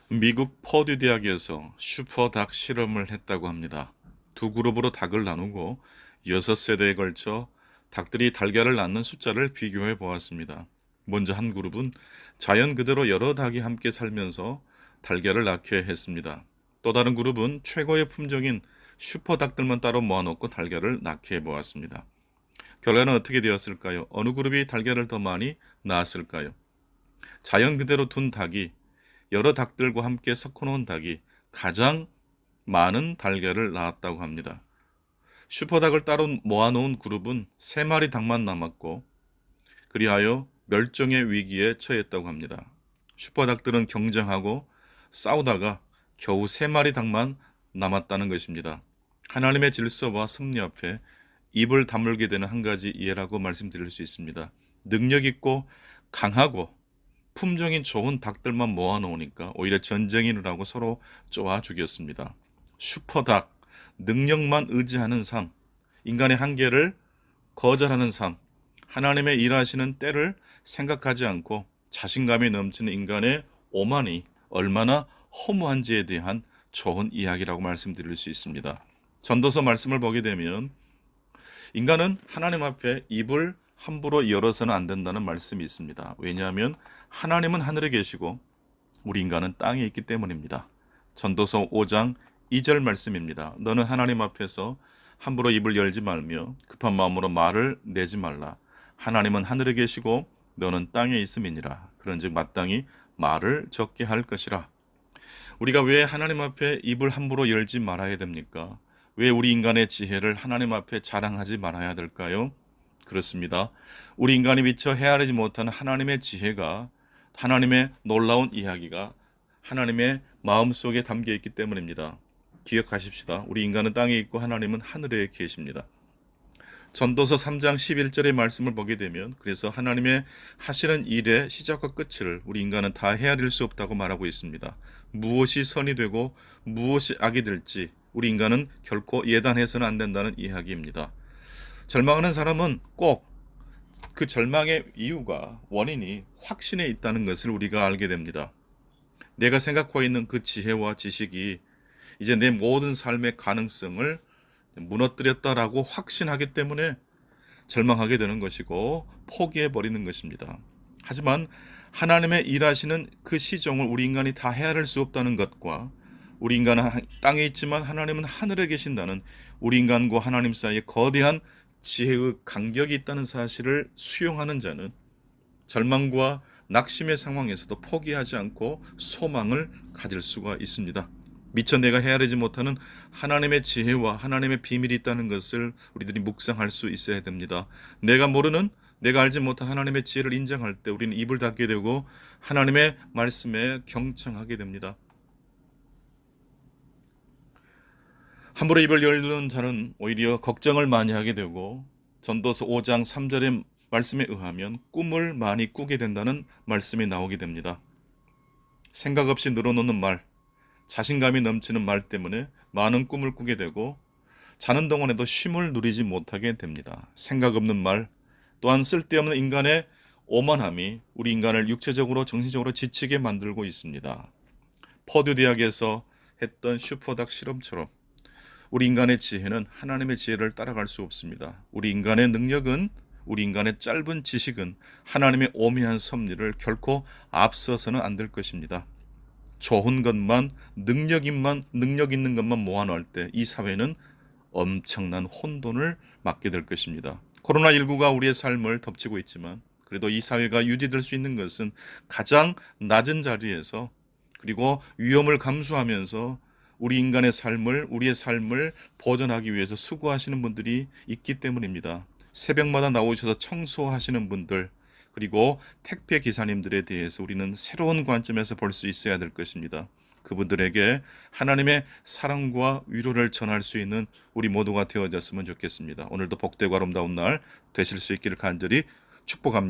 미국 퍼듀 대학에서 슈퍼닭 실험을 했다고 합니다. 두 그룹으로 닭을 나누고 6세대에 걸쳐 닭들이 달걀을 낳는 숫자를 비교해 보았습니다. 먼저 한 그룹은 자연 그대로 여러 닭이 함께 살면서 달걀을 낳게 했습니다. 또 다른 그룹은 최고의 품종인 슈퍼닭들만 따로 모아놓고 달걀을 낳게 해 보았습니다. 결과는 어떻게 되었을까요? 어느 그룹이 달걀을 더 많이 낳았을까요? 자연 그대로 둔 닭이 여러 닭들과 함께 섞어놓은 닭이 가장 많은 달걀을 낳았다고 합니다. 슈퍼닭을 따로 모아놓은 그룹은 3마리 닭만 남았고 그리하여 멸종의 위기에 처했다고 합니다. 슈퍼닭들은 경쟁하고 싸우다가 겨우 3마리 닭만 남았다는 것입니다. 하나님의 질서와 섭리 앞에 입을 다물게 되는 한 가지 예라고 말씀드릴 수 있습니다. 능력 있고 강하고 품종이 좋은 닭들만 모아놓으니까 오히려 전쟁인을 하고 서로 쪼아 죽였습니다. 슈퍼닭, 능력만 의지하는 삶, 인간의 한계를 거절하는 삶, 하나님의 일하시는 때를 생각하지 않고 자신감이 넘치는 인간의 오만이 얼마나 허무한지에 대한 좋은 이야기라고 말씀드릴 수 있습니다. 전도서 말씀을 보게 되면 인간은 하나님 앞에 입을 함부로 열어서는 안 된다는 말씀이 있습니다. 왜냐하면 하나님은 하늘에 계시고 우리 인간은 땅에 있기 때문입니다. 전도서 5장 2절 말씀입니다. 너는 하나님 앞에서 함부로 입을 열지 말며 급한 마음으로 말을 내지 말라. 하나님은 하늘에 계시고 너는 땅에 있음이니라. 그런즉 마땅히 말을 적게 할 것이라. 우리가 왜 하나님 앞에 입을 함부로 열지 말아야 됩니까? 왜 우리 인간의 지혜를 하나님 앞에 자랑하지 말아야 될까요? 그렇습니다. 우리 인간이 미처 헤아리지 못하는 하나님의 지혜가 하나님의 놀라운 이야기가 하나님의 마음속에 담겨 있기 때문입니다. 기억하십시다. 우리 인간은 땅에 있고 하나님은 하늘에 계십니다. 전도서 3장 11절의 말씀을 보게 되면 그래서 하나님의 하시는 일의 시작과 끝을 우리 인간은 다 헤아릴 수 없다고 말하고 있습니다. 무엇이 선이 되고 무엇이 악이 될지 우리 인간은 결코 예단해서는 안 된다는 이야기입니다. 절망하는 사람은 꼭 그 절망의 이유가 원인이 확신에 있다는 것을 우리가 알게 됩니다. 내가 생각하고 있는 그 지혜와 지식이 이제 내 모든 삶의 가능성을 무너뜨렸다라고 확신하기 때문에 절망하게 되는 것이고 포기해 버리는 것입니다. 하지만 하나님의 일하시는 그 시종을 우리 인간이 다 헤아릴 수 없다는 것과 우리 인간은 땅에 있지만 하나님은 하늘에 계신다는 우리 인간과 하나님 사이에 거대한 지혜의 간격이 있다는 사실을 수용하는 자는 절망과 낙심의 상황에서도 포기하지 않고 소망을 가질 수가 있습니다. 미처 내가 헤아리지 못하는 하나님의 지혜와 하나님의 비밀이 있다는 것을 우리들이 묵상할 수 있어야 됩니다. 내가 알지 못한 하나님의 지혜를 인정할 때 우리는 입을 닫게 되고 하나님의 말씀에 경청하게 됩니다. 함부로 입을 열는 자는 오히려 걱정을 많이 하게 되고 전도서 5장 3절의 말씀에 의하면 꿈을 많이 꾸게 된다는 말씀이 나오게 됩니다. 생각 없이 늘어놓는 말, 자신감이 넘치는 말 때문에 많은 꿈을 꾸게 되고 자는 동안에도 쉼을 누리지 못하게 됩니다. 생각 없는 말, 또한 쓸데없는 인간의 오만함이 우리 인간을 육체적으로 정신적으로 지치게 만들고 있습니다. 퍼듀 대학에서 했던 슈퍼닥 실험처럼 우리 인간의 지혜는 하나님의 지혜를 따라갈 수 없습니다. 우리 인간의 능력은 우리 인간의 짧은 지식은 하나님의 오묘한 섭리를 결코 앞서서는 안 될 것입니다. 좋은 것만 능력 있는 것만 모아놓을 때 이 사회는 엄청난 혼돈을 맞게 될 것입니다. 코로나19가 우리의 삶을 덮치고 있지만 그래도 이 사회가 유지될 수 있는 것은 가장 낮은 자리에서 그리고 위험을 감수하면서 우리의 삶을 보존하기 위해서 수고하시는 분들이 있기 때문입니다. 새벽마다 나오셔서 청소하시는 분들 그리고 택배 기사님들에 대해서 우리는 새로운 관점에서 볼 수 있어야 될 것입니다. 그분들에게 하나님의 사랑과 위로를 전할 수 있는 우리 모두가 되어졌으면 좋겠습니다. 오늘도 복되고 아름다운 날 되실 수 있기를 간절히 축복합니다.